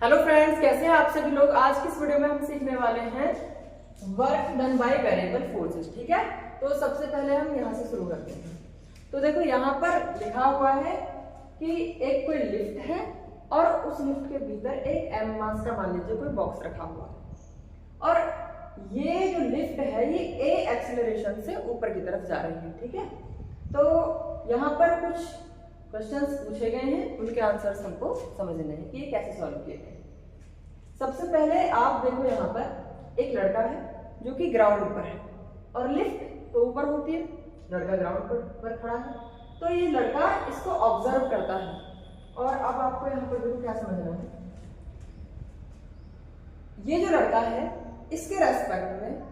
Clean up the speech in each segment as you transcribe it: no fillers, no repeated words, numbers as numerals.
Hello friends, कैसे हैं आप सभी लोग। आज की इस वीडियो में हम सीखने वाले हैं work done by variable forces. ठीक है, तो सबसे पहले हम यहाँ से शुरू करते हैं। तो देखो यहाँ पर लिखा हुआ है कि एक कोई लिफ्ट है और उस लिफ्ट के भीतर एक एम मास का मान लीजिए कोई बॉक्स रखा हुआ है और ये जो लिफ्ट है ये ए एक्सेलरेशन से ऊपर की तरफ जा रही है। ठीक है, तो यहाँ पर कुछ क्वेश्चंस पूछे गए हैं, उनके आंसर्स हमको समझने हैं कि ये कैसे सॉल्व किए गए। सबसे पहले आप देखो यहाँ पर एक लड़का है जो कि ग्राउंड पर है और लिफ्ट तो ऊपर होती है, लड़का ग्राउंड पर खड़ा है, तो ये लड़का इसको ऑब्जर्व करता है। और अब आपको यहाँ पर देखो क्या समझना है, ये जो लड़का है इसके रेस्पेक्ट में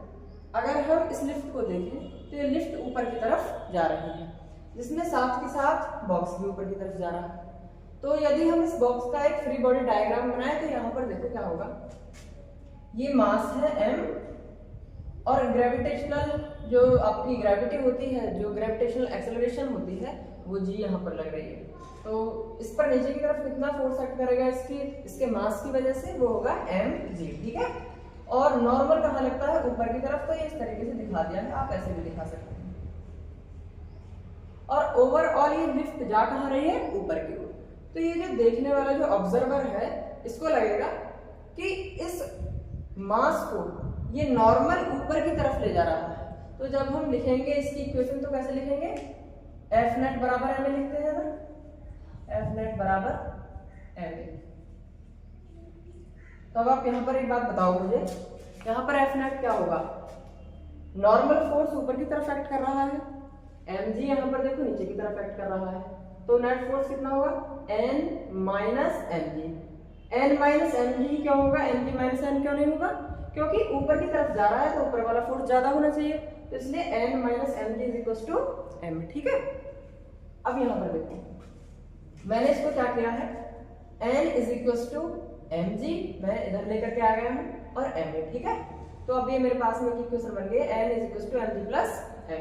अगर हम इस लिफ्ट को देखें तो ये लिफ्ट ऊपर की तरफ जा रही है, जिसमें साथ के साथ बॉक्स भी ऊपर की तरफ जा रहा है। तो यदि हम इस बॉक्स का एक फ्री बॉडी डायग्राम बनाए तो यहाँ पर देखो क्या होगा, ये मास है m और ग्रेविटेशनल जो आपकी ग्रेविटी होती है, जो ग्रेविटेशनल एक्सेलरेशन होती है वो g यहाँ पर लग रही है। तो इस पर नीचे की तरफ कितना फोर्स एक्ट करेगा इसके मास की वजह से, वो होगा mg। ठीक है, और नॉर्मल कहाँ लगता है, ऊपर की तरफ। तो ये इस तरीके से दिखा दिया है, आप ऐसे भी दिखा सकते हैं। और ओवरऑल ये लिफ्ट जा कहाँ रही है, ऊपर की ओर। तो ये जो देखने वाला जो ऑब्जर्वर है इसको लगेगा कि इस मास को ये नॉर्मल ऊपर की तरफ ले जा रहा है। तो जब हम लिखेंगे इसकी इक्वेशन तो कैसे लिखेंगे, एफ नेट बराबर एम ए लिखते हैं ना, एफ नेट बराबर एम ए। तो अब आप यहाँ पर एक बात बताओ मुझे, यहाँ पर एफ नेट क्या होगा, नॉर्मल फोर्स ऊपर की तरफ एक्ट कर रहा है, mg यहाँ पर देखो नीचे की तरफ एक्ट कर रहा है, तो नेट फोर्स कितना होगा, n minus mg। n minus mg क्या होगा, mg माइनस n क्यों नहीं होगा, क्योंकि ऊपर की तरफ जा रहा है तो ऊपर वाला फोर्स ज्यादा होना चाहिए, तो इसलिए n minus mg is equal to m। ठीक है, अब यहाँ पर देखो मैंने इसको क्या किया है, n is equal to mg मैं इधर लेकर के आ गया हूँ और ma। ठीक है, तो अब ये मेरे पास में इक्वेशन बन गई, n is equal to mg plus ma।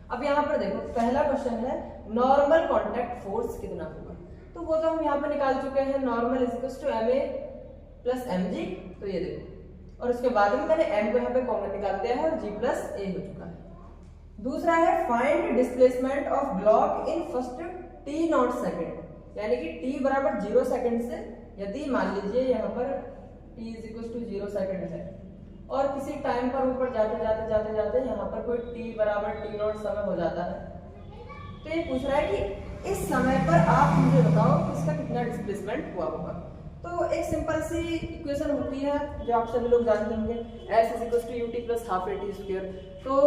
अब यहाँ पर देखो पहला क्वेश्चन है नॉर्मल कांटेक्ट फोर्स कितना होगा, तो वो तो हम यहाँ पर निकाल चुके हैं, normal is equal to ma plus mg। तो ये देखो, और उसके बाद में मैंने m को यहाँ पे कॉमन निकाल दिया है और g प्लस a हो चुका है। दूसरा है find displacement of block in first t naught second, यानी कि t बराबर 0 सेकेंड से, यदि मान लीजिए यहाँ पर t is equal to 0 second है और किसी टाइम पर ऊपर जाते जाते जाते जाते यहाँ पर कोई t बराबर t नॉट समय हो जाता है, तो ये पूछ रहा है कि इस समय पर आप मुझे बताओ कि इसका कितना डिस्प्लेसमेंट हुआ होगा। तो एक सिंपल सी इक्वेशन होती है जो आप सभी लोग जानते होंगे, s is equal to ut plus half at square. तो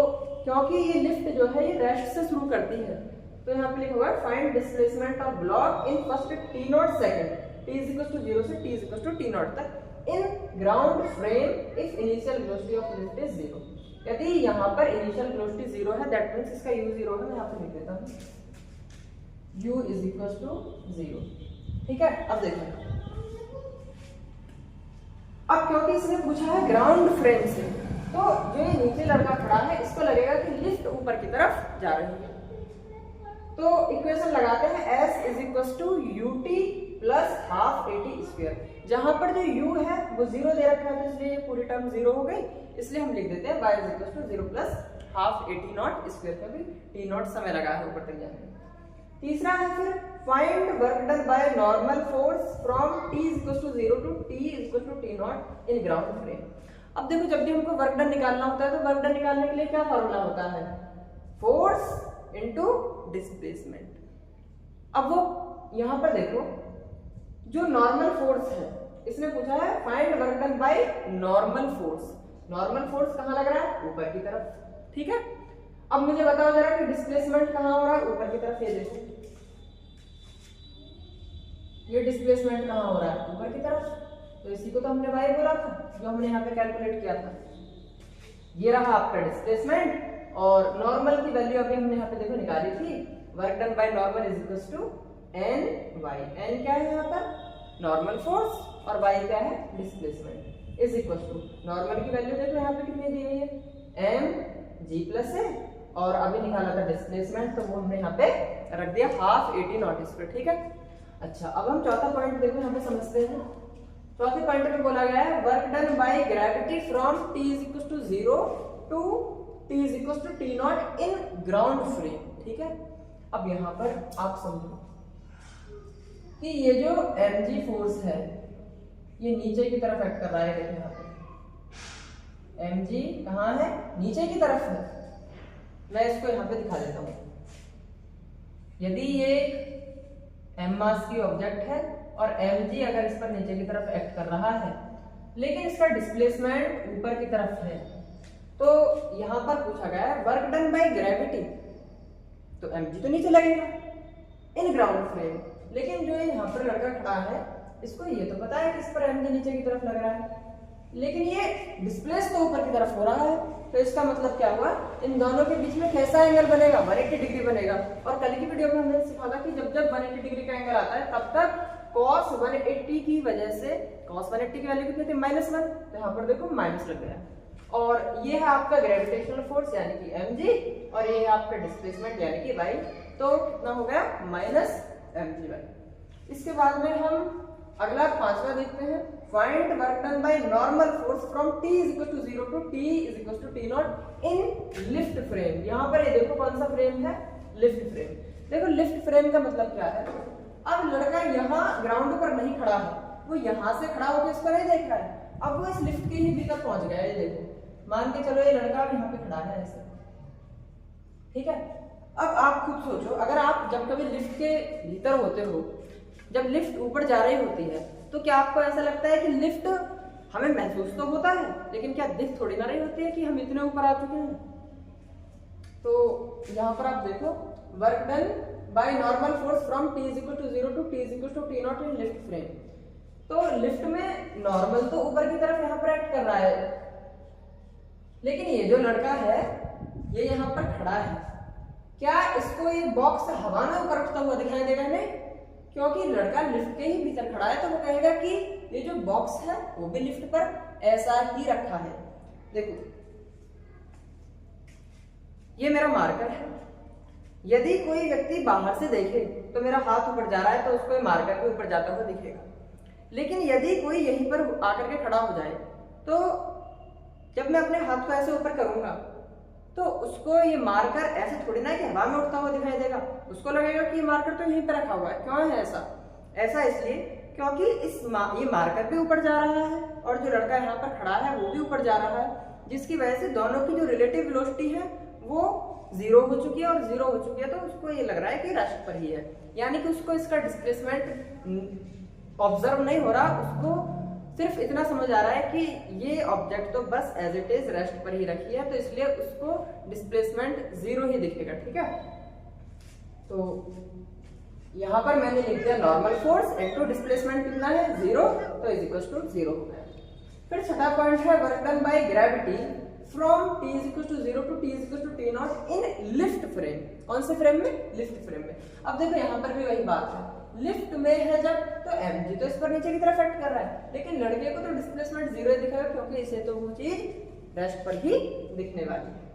क्योंकि ये लिफ्ट जो है ये रेस्ट से शुरू करती है, तो यहाँ पे लिखा हुआ है find displacement of block in first t naught second, t is equal to 0 से t is equal to t naught तक in ground frame if initial velocity of lift is 0। यदि यहाँ पर इनिशियल वेलोसिटी 0 है, दैट मींस इसका u 0 है, मैं यहाँ पे लिख देता हूँ u इज इक्वल टू 0। ठीक है, अब देखो, अब क्योंकि इसने पूछा है ग्राउंड फ्रेम से, तो जो ये नीचे लड़का खड़ा है इसको लगेगा कि लिफ्ट ऊपर की तरफ जा रही है। तो इक्वेशन लगाते हैं s is equal to ut plus half at square. जहां पर जो u है वो 0 दे रखा है, तो इसलिए ये पूरी टर्म 0 हो गई, इसलिए हम लिख देते हैं y is equal to 0 plus half at naught square, का भी t नॉट समय लगा है ऊपर तक जाने में। तीसरा है फिर find work done by normal force from t is equal to 0 to t is equal to t naught in ground frame. अब देखो जब भी हमको वर्क डन निकालना होता है तो वर्क डन निकालने के लिए क्या फॉर्मूला होता है, फोर्स इनटू डिस्प्लेसमेंट। अब वो यहाँ पर देखो जो नॉर्मल फोर्स है इसमें पूछा है find work done by normal force. Normal force कहाँ लग रहा है, ऊपर की तरफ। ठीक है, अब मुझे बताओ जरा कि डिस्प्लेसमेंट कहाँ हो रहा है, ऊपर की तरफ। ये देखो ये डिस्प्लेसमेंट कहाँ हो रहा है, ऊपर की तरफ। तो इसी को तो हमने y बोला था, जो हमने यहाँ पे कैलकुलेट किया था। ये रहा आपका डिस्प्लेसमेंट और नॉर्मल की वैल्यू अभी हमने यहाँ पे देखो निकाली थी, work done by normal is equal to n y। n क्या है यहाँ पर, नॉर्मल फोर्स, और y क्या है, displacement, is equal to normal की वैल्यू देखो यहाँ पे कितनी दी हुई है, m g प्लस a, और अभी निकाला था डिस्प्लेसमेंट तो वो हमने यहाँ पे रख दिया हाफ at नॉट स्क्वायर। ठीक है, अच्छा अब हम चौथा पॉइंट देखो यहाँ पे समझते हैं। चौथे पॉइंट में बोला गया है work done by gravity from t = 0 to t = t0 in ground frame. ठीक है, अब यहां पर आप समझो कि ये जो mg फोर्स है ये नीचे की तरफ एक्ट कर रहा है। देखिए यहाँ पे mg कहाँ है, नीचे की तरफ है। मैं इसको यहाँ पे दिखा देता हूँ। यदि ये m मास की ऑब्जेक्ट है और mg अगर इस पर नीचे की तरफ एक्ट कर रहा है लेकिन इसका डिस्प्लेसमेंट ऊपर की तरफ है, तो यहां पर पूछा गया है वर्क डन बाय ग्रेविटी, तो mg तो नीचे लगेगा इन ग्राउंड फ्रेम। लेकिन जो यहाँ पर लड़का खड़ा है इसको ये तो पता है कि इस पर mg नीचे की तरफ लग रहा है, लेकिन ये डिस्प्लेस तो ऊपर की तरफ हो रहा है। तो इसका मतलब क्या हुआ, इन दोनों के बीच में कैसा एंगल बनेगा, 180 डिग्री बनेगा। और कल की वीडियो में हमने सीखा था कि जब जब 180 डिग्री का एंगल आता है तब तक cos 180 की वजह से, cos 180 की वैल्यू कितनी थी, -1, तो यहाँ पर देखो माइनस लग गया। और ये है आपका ग्रेविटेशनल फोर्स यानी कि mg, और ये है आपका डिस्प्लेसमेंट यानी कि y। तो कितना हो गया, -mgy। इसके बाद में हम अगला पांचवा देखते हैं, find work done by normal force from t = 0 to t = t0 in lift frame. यहाँ पर ये देखो कौन सा फ्रेम है, लिफ्ट फ्रेम। देखो लिफ्ट फ्रेम का मतलब क्या है, अब लड़का यहाँ ग्राउंड पर नहीं खड़ा है, वो यहाँ से खड़ा होकर इसको नहीं देख रहा है, अब वो इस लिफ्ट के ही भीतर पहुंच गया है। ये देखो, मान के चलो ये लड़का यहाँ पे खड़ा है ऐसे, ठीक है। अब आप खुद सोचो, अगर आप जब कभी लिफ्ट के भीतर होते हो, जब लिफ्ट ऊपर जा रही होती है, तो क्या आपको ऐसा लगता है कि लिफ्ट हमें महसूस तो होता है, लेकिन क्या दिख थोड़ी ना रही होती है कि हम इतने ऊपर आ चुके हैं। तो यहाँ पर आप देखो work done by normal force from t = 0 to t = t0 in lift frame. तो लिफ्ट में नॉर्मल तो ऊपर की तरफ यहाँ पर एक्ट कर रहा है, लेकिन ये जो लड़का है ये यहाँ पर खड़ा है, क्या इसको ये बॉक्स हवा में ऊपर उठता हुआ दिखाई देगा? नहीं, क्योंकि लड़का लिफ्ट के ही भीतर खड़ा है, तो वो कहेगा कि ये जो बॉक्स है वो भी लिफ्ट पर ऐसा ही रखा है। देखो ये मेरा मार्कर है, यदि कोई व्यक्ति बाहर से देखे तो मेरा हाथ ऊपर जा रहा है तो उसको ये मार्कर के ऊपर जाता हुआ दिखेगा। लेकिन यदि कोई यहीं पर आकर के खड़ा हो जाए तो जब मैं अपने हाथ को ऐसे ऊपर करूंगा तो उसको ये मार्कर ऐसे थोड़ी ना कि हवा में उड़ता हुआ दिखाई देगा, उसको लगेगा कि ये मार्कर तो यहीं पर रखा हुआ है। क्यों है ऐसा? ऐसा इसलिए क्योंकि ये मार्कर भी ऊपर जा रहा है और जो लड़का यहाँ पर खड़ा है वो भी ऊपर जा रहा है, जिसकी वजह से दोनों की जो रिलेटिव वेलोसिटी है वो 0 हो चुकी है, और 0 हो चुकी है तो उसको ये लग रहा है कि रेस्ट पर ही है, यानी कि उसको इसका डिस्प्लेसमेंट ऑब्जर्व नहीं हो रहा, उसको सिर्फ इतना समझ आ रहा है कि ये ऑब्जेक्ट तो बस एज इट इज रेस्ट पर ही रखी है, तो इसलिए उसको डिस्प्लेसमेंट 0 ही दिखेगा। ठीक है, तो यहाँ पर मैंने लिख दिया नॉर्मल फोर्स इनटू डिस्प्लेसमेंट कितना है 0, तो इज इक्वल टू 0 हो गया। फिर छठा पॉइंट है work done by gravity from t = 0 to t = t0 in lift frame. कौन से फ्रेम में? लिफ्ट फ्रेम में। अब देखो यहाँ पर भी वही बात है, लिफ्ट में है जब तो mg तो इस पर नीचे की तरफ एक्ट कर रहा है, लेकिन लड़के को तो डिस्प्लेसमेंट 0 दिखेगा क्योंकि इसे तो वो चीज रेस्ट पर ही दिखने वाली है।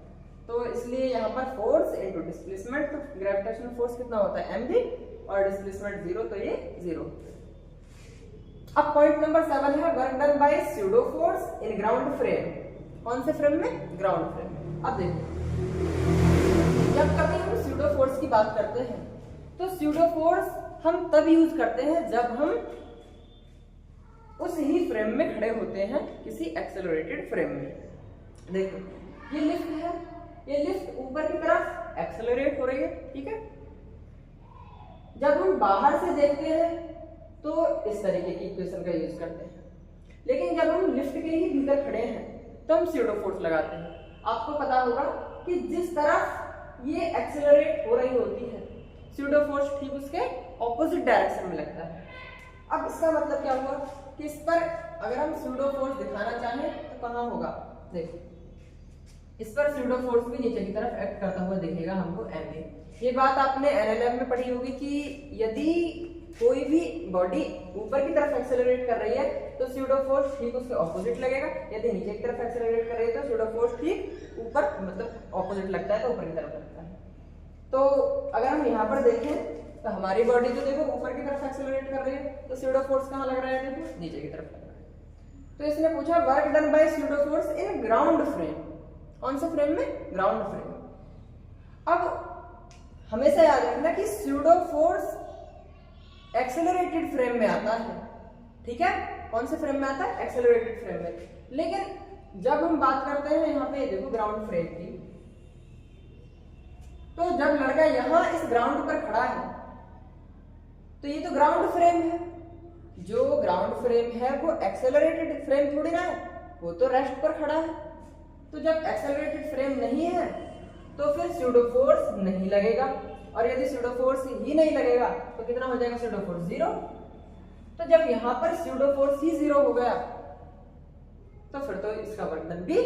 तो इसलिए यहाँ पर फोर्स इनटू डिस्प्लेसमेंट, तो ग्रेविटेशनल फोर्स कितना होता है mg, और डिस्प्लेसमेंट 0 तो ये 0। अब पॉइंट नंबर 7 है work done bye pseudo force in ground frame. कौन से फ्रेम में? ग्राउंड फ्रेम में। अब देखो जब कभी हम स्यूडो फोर्स की बात करते हैं तो स्यूडो फोर्स हम तब यूज करते हैं जब हम उस ही फ्रेम में खड़े होते हैं, किसी एक्सेलरेटेड फ्रेम में। देखो ये लिफ्ट है, ये लिफ्ट ऊपर की तरफ एक्सेलरेट हो रही है, ठीक है। जब हम बाहर से देखते हैं तो इस तरीके की इक्वेशन का यूज करते हैं, लेकिन जब हम लिफ्ट के ही भीतर खड़े हैं तो हम स्यूडो फोर्स लगाते हैं। आपको पता होगा कि जिस तरफ ये एक्सेलरेट हो रही होती है स्यूडो फोर्स ठीक उसके ऑपोजिट डायरेक्शन में लगता है। अब इसका मतलब क्या हुआ कि इस पर अगर हम स्यूडो फोर्स दिखाना चाहें तो कहाँ होगा? देखो इस पर स्यूडो फोर्स भी नीचे की तरफ एक्ट करता हुआ दिखेगा हमको ma। ये बात आपने एनएलएम में पढ़ी होगी कि यदि कोई भी बॉडी ऊपर की तरफ एक्सेलरेट कर रही है तो स्यूडो फोर्स ठीक उसके ऑपोजिट लगेगा, यदि नीचे की तरफ एक्सेलरेट कर रही है तो स्यूडो फोर्स ठीक ऊपर मतलब ऑपोजिट लगता है, तो ऊपर की तरफ लगता है। तो अगर हम यहाँ पर देखें तो हमारी बॉडी तो देखो ऊपर की तरफ एक्सेलरेट कर रही है, तो स्यूडो फोर्स कहाँ लग रहा है? देखो नीचे की तरफ लग रहा है। तो इसने पूछा work done bye pseudo force in ground frame. कौन से फ्रेम में? Ground frame. अब हमेशा याद रखना कि स्यूडो फोर्स एक्सेलरेटेड फ्रेम में आता है, ठीक है? कौन से फ्रेम में आता है? एक्सेलरेटेड फ्रेम में। लेकिन जब हम बात करते हैं यहाँ पे देखो ग्राउंड फ्रेम की, तो जब लड़का यहां इस ग्राउंड पर खड़ा है तो ये तो ग्राउंड फ्रेम है। जो ग्राउंड फ्रेम है वो एक्सेलरेटेड फ्रेम थोड़ी ना है, वो तो रेस्ट पर खड़ा है। तो जब एक्सेलरेटेड फ्रेम नहीं है तो फिर स्यूडो फोर्स नहीं लगेगा, और यदि स्यूडो फोर्स ही नहीं लगेगा तो कितना हो जाएगा? Pseudo force 0। तो जब यहां पर स्यूडो फोर्स ही 0 हो गया तो फिर तो इसका वर्क डन भी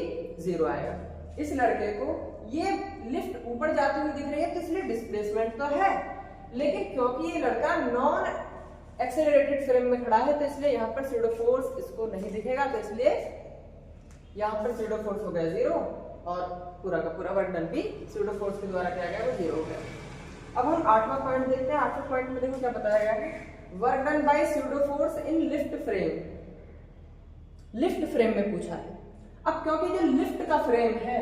0 आएगा। इस लड़के को ये लिफ्ट ऊपर जाती हुई दिख रही है तो इसलिए डिस्प्लेसमेंट तो है, लेकिन क्योंकि ये लड़का नॉन एक्सेलरेटेड फ्रेम में खड़ा है तो इसलिए यहाँ पर स्यूडो फोर्स इसको नहीं दिखेगा, तो इसलिए यहाँ पर स्यूडो फोर्स हो गया 0 और पूरा का पूरा वर्क डन भी स्यूडो फोर्स के द्वारा क्या गया? वो 0 हो गया। अब हम 8वां पॉइंट देखते हैं। 8वें पॉइंट में देखो क्या बताया गया है, work done bye pseudo force in lift frame. Lift frame में पूछा है। अब क्योंकि जो लिफ्ट का फ्रेम है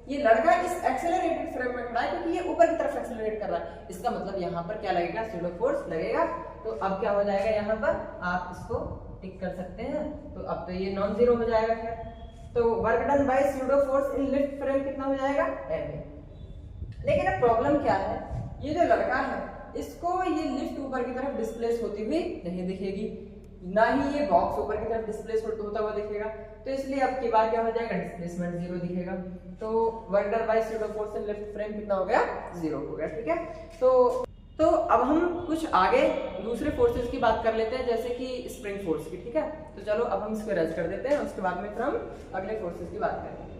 ये लड़का इस एक्सेलरेटेड फ्रेम में खड़ा है क्योंकि ये ऊपर की तरफ एक्सेलरेट कर रहा है, इसका मतलब यहाँ पर क्या लगेगा? स्यूडो फोर्स लगेगा। तो अब क्या हो जाएगा? यहाँ पर आप इसको टिक कर सकते हैं, तो अब तो ये नॉन जीरो हो जाएगा। फिर तो work done bye pseudo force in lift frame कितना हो जाएगा? ma। लेकिन अब प्रॉब्लम क्या है, ये जो लड़का है इसको ये लिफ्ट ऊपर की तरफ डिस्प्लेस होती हुई नहीं दिखेगी, ना ही ये बॉक्स ऊपर की तरफ डिस्प्लेस होता हुआ दिखेगा, तो इसलिए अब की बार क्या हो जाएगा? डिस्प्लेसमेंट 0 दिखेगा। तो work done bye pseudo force in lift frame कितना हो गया? 0 हो गया, ठीक है? तो अब हम कुछ आगे दूसरे फोर्सेस की बात कर लेते हैं, जैसे कि स्प्रिंग फोर्स की, ठीक है? तो चलो अब हम इसको रेस्ट कर देते हैं, उसके बाद में फिर हम अगले फोर्सेस की बात करेंगे।